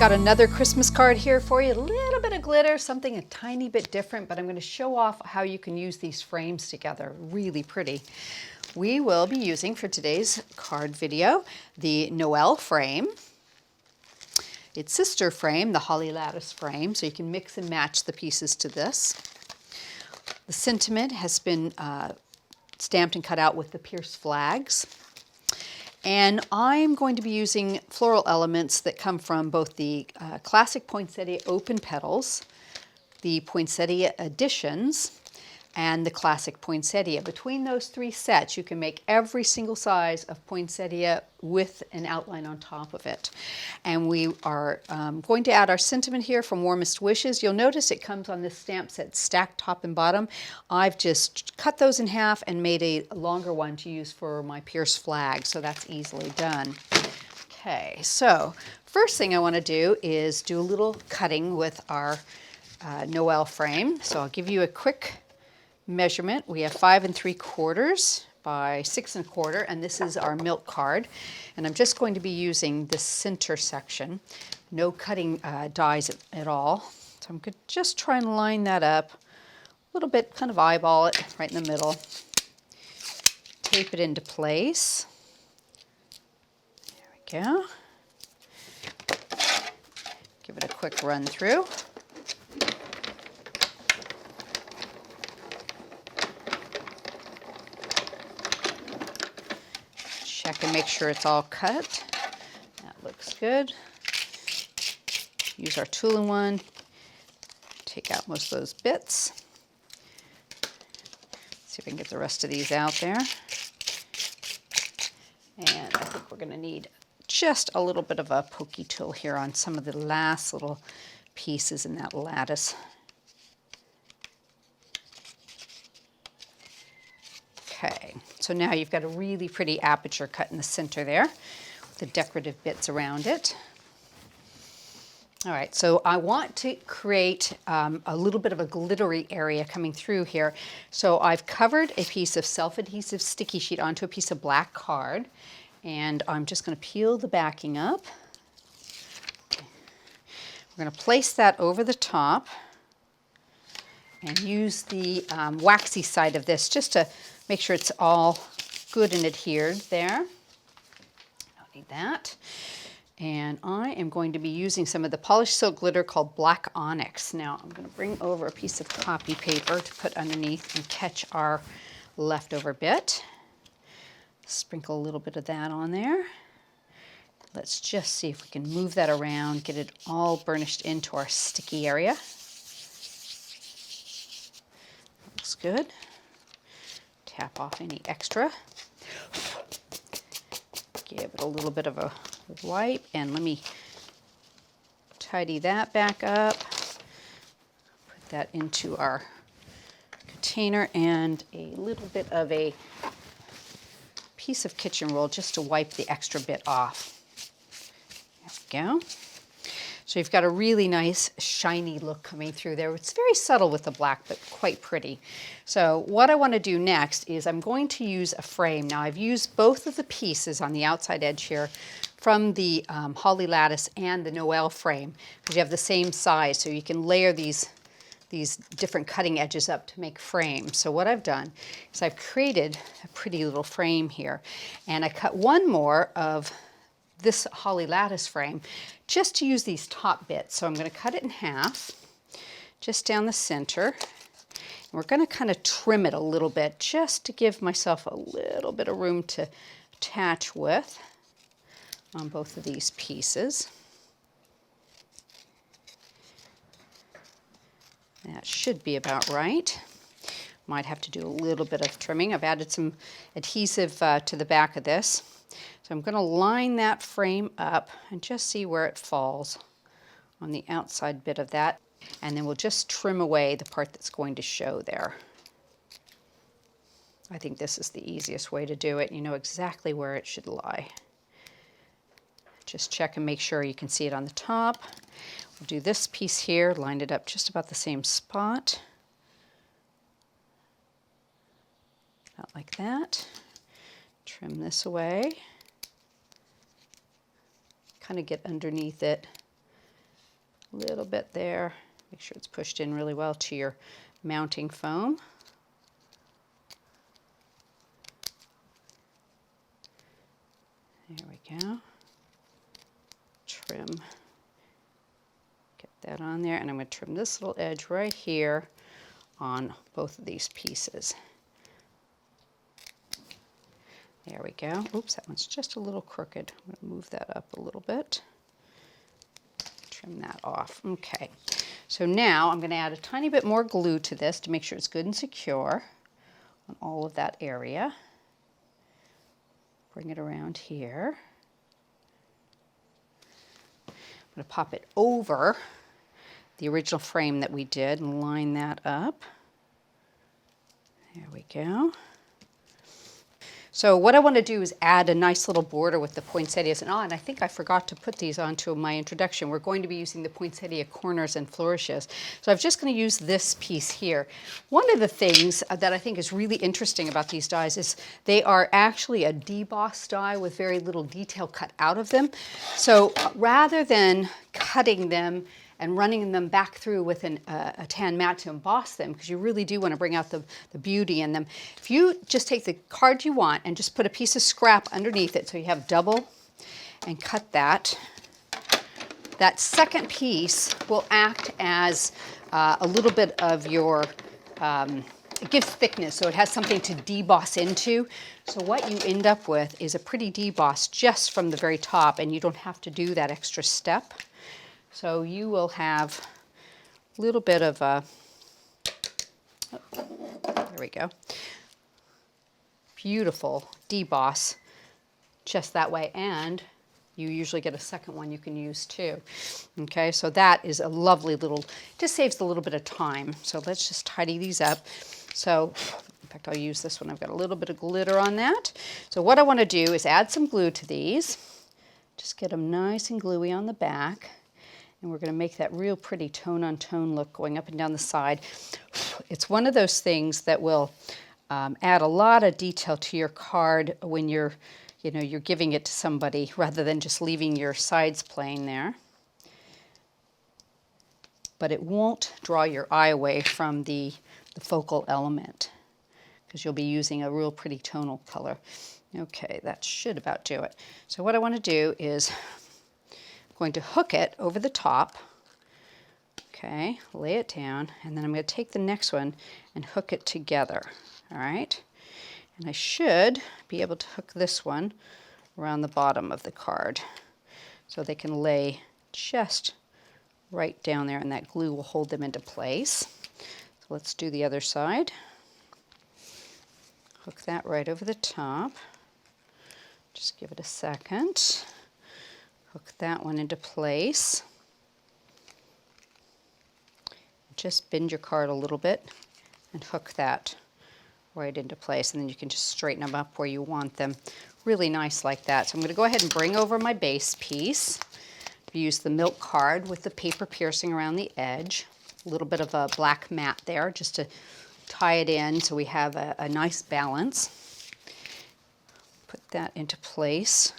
got another Christmas card here for you. A little bit of glitter, something a tiny bit different, but I'm going to show off how you can use these frames together. Really pretty. We will be using for today's card video the Noelle frame, its sister frame, the Holly Lattice frame, so you can mix and match the pieces to this. The sentiment has been stamped and cut out with the pierced flags. And I'm going to be using floral elements that come from both the classic Poinsettia open petals, the Poinsettia additions, and the classic Poinsettia. Between those three sets, you can make every single size of Poinsettia with an outline on top of it. And we are going to add our sentiment here from Warmest Wishes. You'll notice it comes on this stamp set stacked top and bottom. I've just cut those in half and made a longer one to use for my pierced flag, so that's easily done. Okay, so first thing I want to do is do a little cutting with our Noelle frame. So I'll give you a quick measurement. We have 5 3/4 by 6 1/4, and this is our milk card. And I'm just going to be using the center section. No cutting dies at all. So I'm going to just try and line that up a little bit, kind of eyeball it right in the middle. Tape it into place. There we go. Give it a quick run through. Check and make sure it's all cut. That looks good. Use our tool and one. Take out most of those bits. See if we can get the rest of these out there. And I think we're going to need just a little bit of a pokey tool here on some of the last little pieces in that lattice. Okay, so now you've got a really pretty aperture cut in the center there with the decorative bits around it. All right, so I want to create a little bit of a glittery area coming through here. So I've covered a piece of self-adhesive sticky sheet onto a piece of black card, and I'm just going to peel the backing up. We're going to place that over the top and use the waxy side of this just to make sure it's all good and adhered there. Don't need that. And I am going to be using some of the polished silk glitter called Black Onyx. Now I'm going to bring over a piece of copy paper to put underneath and catch our leftover bit. Sprinkle a little bit of that on there. Let's just see if we can move that around, get it all burnished into our sticky area. Looks good. Tap off any extra. Give it a little bit of a wipe, and let me tidy that back up. Put that into our container, and a little bit of a piece of kitchen roll just to wipe the extra bit off. There we go. So you've got a really nice shiny look coming through there. It's very subtle with the black, but quite pretty. So what I want to do next is I'm going to use a frame. Now I've used both of the pieces on the outside edge here from the Holly Lattice and the Noelle frame, because you have the same size, so you can layer these different cutting edges up to make frames. So what I've done is I've created a pretty little frame here, and I cut one more of this Holly Lattice frame just to use these top bits. So I'm going to cut it in half, just down the center. And we're going to kind of trim it a little bit just to give myself a little bit of room to attach with on both of these pieces. That should be about right. Might have to do a little bit of trimming. I've added some adhesive to the back of this. So I'm going to line that frame up and just see where it falls on the outside bit of that. And then we'll just trim away the part that's going to show there. I think this is the easiest way to do it. You know exactly where it should lie. Just check and make sure you can see it on the top. We'll do this piece here, line it up just about the same spot. About like that. Trim this away. Kind of get underneath it a little bit there. Make sure it's pushed in really well to your mounting foam. There we go. Trim. Get that on there, and I'm going to trim this little edge right here on both of these pieces. There we go. Oops, that one's just a little crooked. I'm going to move that up a little bit. Trim that off. Okay. So now I'm going to add a tiny bit more glue to this to make sure it's good and secure on all of that area. Bring it around here. I'm going to pop it over the original frame that we did and line that up. There we go. So what I want to do is add a nice little border with the poinsettias. And I think I forgot to put these onto my introduction. We're going to be using the poinsettia corners and flourishes. So I'm just going to use this piece here. One of the things that I think is really interesting about these dies is they are actually a debossed die with very little detail cut out of them. So rather than cutting them and running them back through with a tan mat to emboss them, because you really do want to bring out the beauty in them. If you just take the card you want and just put a piece of scrap underneath it so you have double and cut that, that second piece will act as a little bit of your, it gives thickness, so it has something to deboss into. So what you end up with is a pretty deboss just from the very top, and you don't have to do that extra step. So you will have a little bit of a, there we go, beautiful deboss just that way, and you usually get a second one you can use too. Okay, so that is a lovely little, just saves a little bit of time. So let's just tidy these up. So in fact, I'll use this one. I've got a little bit of glitter on that. So what I want to do is add some glue to these. Just get them nice and gluey on the back. And we're going to make that real pretty tone-on-tone look going up and down the side. It's one of those things that will add a lot of detail to your card when you're giving it to somebody rather than just leaving your sides plain there. But it won't draw your eye away from the focal element because you'll be using a real pretty tonal color. Okay, that should about do it. So what I want to do is going to hook it over the top, okay, lay it down, and then I'm going to take the next one and hook it together, all right? And I should be able to hook this one around the bottom of the card so they can lay just right down there, and that glue will hold them into place. So let's do the other side. Hook that right over the top. Just give it a second. Hook that one into place. Just bend your card a little bit and hook that right into place, and then you can just straighten them up where you want them. Really nice like that. So I'm going to go ahead and bring over my base piece. Use the milk card with the paper piercing around the edge. A little bit of a black mat there just to tie it in so we have a nice balance. Put that into place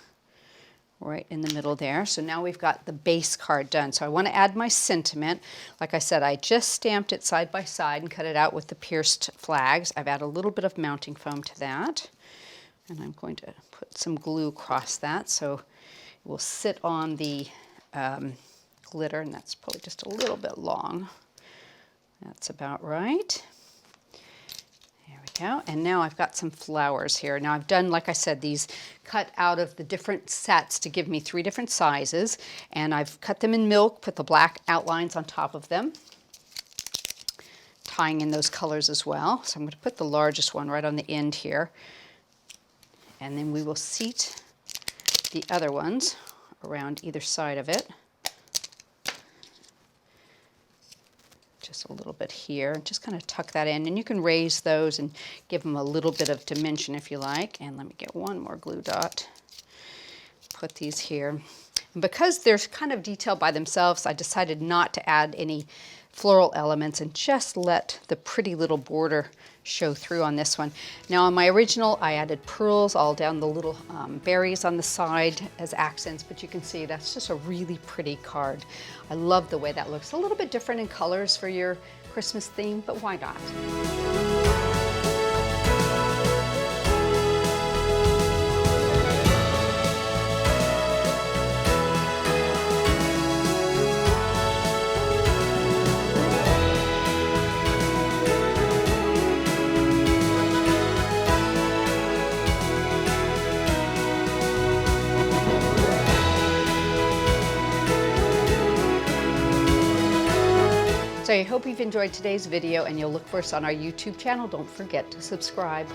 right in the middle there. So now we've got the base card done. So I want to add my sentiment. Like I said, I just stamped it side by side and cut it out with the pierced flags. I've added a little bit of mounting foam to that. And I'm going to put some glue across that so it will sit on the glitter, and that's probably just a little bit long. That's about right. There we go. And now I've got some flowers here. Now I've done, like I said, these cut out of the different sets to give me 3 different sizes, and I've cut them in milk, put the black outlines on top of them, tying in those colors as well. So I'm going to put the largest one right on the end here, and then we will seat the other ones around either side of it. Just a little bit here, just kind of tuck that in, and you can raise those and give them a little bit of dimension if you like. And let me get one more glue dot. Put these here. And because they're kind of detailed by themselves, I decided not to add any floral elements and just let the pretty little border show through on this one. Now on my original, I added pearls all down the little berries on the side as accents, but you can see that's just a really pretty card. I love the way that looks. A little bit different in colors for your Christmas theme, but why not? So I hope you've enjoyed today's video and you'll look for us on our YouTube channel. Don't forget to subscribe.